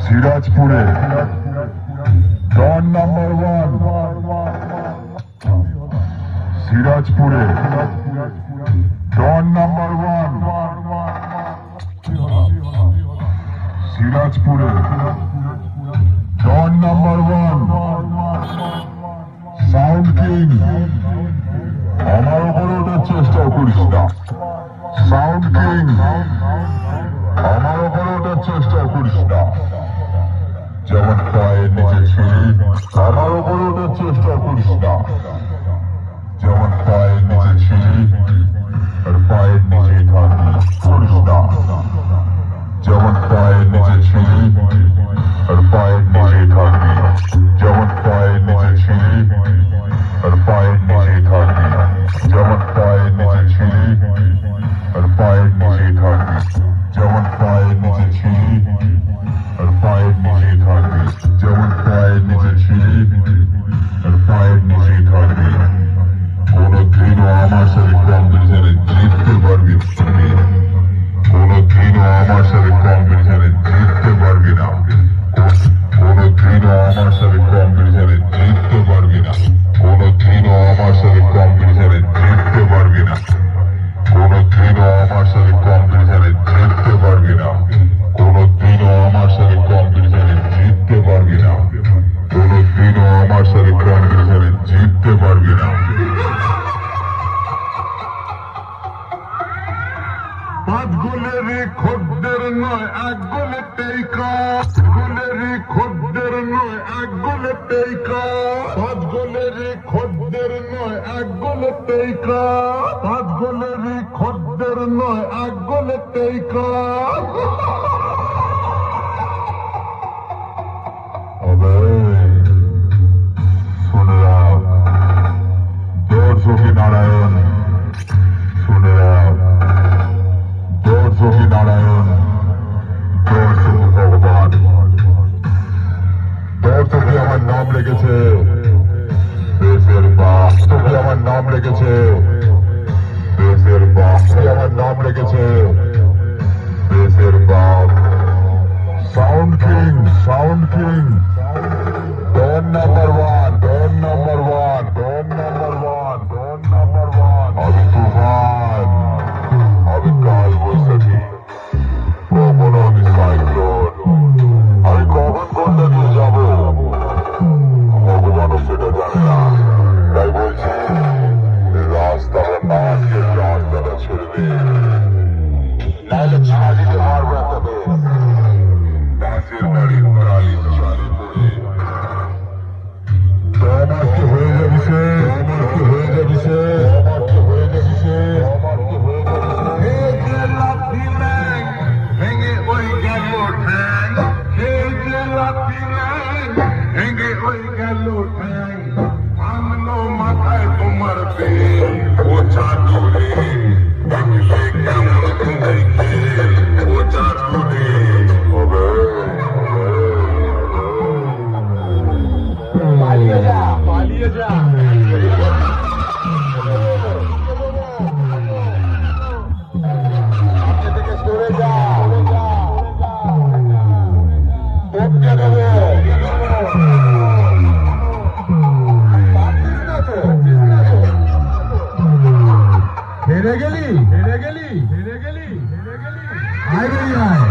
সিরাজপুরে ডন number 1, সিরাজপুরে ডন number 1, সিরাজপুরে ডন number 1, sound king. আমার উপরে ওঠার চেষ্টা করিস না, সাউন্ড কিং। আমার উপরে ওঠার চেষ্টা করিস না। যেমন পায়ের নিচে ছিলি, আমার উপরে ওঠার চেষ্টা করিস না। যেমন পায়ের নিচে ছিলি আর পায়ের নিচেই থাকবি, করিস না। যেমন পায়ের নিচে ছিলি আর পায়ের নিচেই থাকবি। যেমন পায়ের নিচে ছিলি আর পায়ের নিচেই থাকবি। যেমন পায়ের নিচে ছিলি আর পায়ের নিচেই থাকবি। যেমন পায়ের নিচে ছিলি আর পায়ের নিচেই থাকবি। যেমন পায়ের নিচে ছিলি আর পায়ের নিচেই থাকবি। কোনদিনও আমার সাথে কম্পিটিশনে জিততে পারবি না। কোনদিনও আমার সাথে কম্পিটিশনে জিততে পারবি না। কোনদিনও আমার সাথে কম্পিটিশনে জিততে পারবি না। কোনদিনও আমার সাথে কম্পিটিশনে জিততে পারবি না। কোনদিনও আমার সাথে কম্পিটিশনে জিততে পারবি না। কোনদিনও আমার সাথে কম্পিটিশনে জিততে পারবি না। কোনদিনও আমার সাথে কম্পিটিশনে জিততে পারবি না। পাঁচ গোলেরই খদ্দের নয়, এক গোলে টেকা। গোলেরই খদ্দের নয়, এক গোলে টেকা। পাঁচ গোলেরই খদ্দের নয়, এক গোলে টেকা। পাঁচ গোলেরই খদ্দের নয়, এক গোলে টেকা। শুনে রাখ দর্শকী নারায়ণ, শুনে রাখ দর্শকী নারায়ণ, দর্শকী ভগবান। দর্শকী আমার নাম রেখেছে দেশের বাপ। দর্শকী আমার নাম রেখেছে দেশের বাপ। আমার নাম রেখেছে দেশের বাপ। সাউন্ড কিং, সাউন্ড কিং, ডন নাম্বার 1, ডন নাম্বার 1, ডন নাম্বার 1, ডন নাম্বার 1। আমি তুফান, আমি কাল বৈশাখী, কখনো আমি সাইক্লোন। আমি কখন কোনটা দিয়ে যাবো ভগবানও সেটা জানে না। তাই বলছি রাস্তাটা না আজকে রাস্তাটা ছেড়ে নাহলে ছাড়িতে পারবে তবে বাসের গাড়ির গাড়ি চালু করে। আমার কি হয়ে যাবি সে, আমার কি হয়ে যাবি সে, আমার কি হয়ে যাবি সে, আমার কি হয়ে যাবি সে। যে লাঠি ল্যাং ভেঙে ওই গেল ঠ্যাং। যে লাঠি ল্যাং ভেঙে ওই গেল ঠ্যাং। ভাঙলো মাথায় তোমার বেল, ওঝা ধরে দেখলে কেমন দেখে ওঝা ধরে। পালিয়ে যা, পালিয়ে যা। থেকে সরে যা, টপকে দেবো। হেরে গেলি, হেরে গেলি, হেরে গেলি, হেরে গেলি। আয়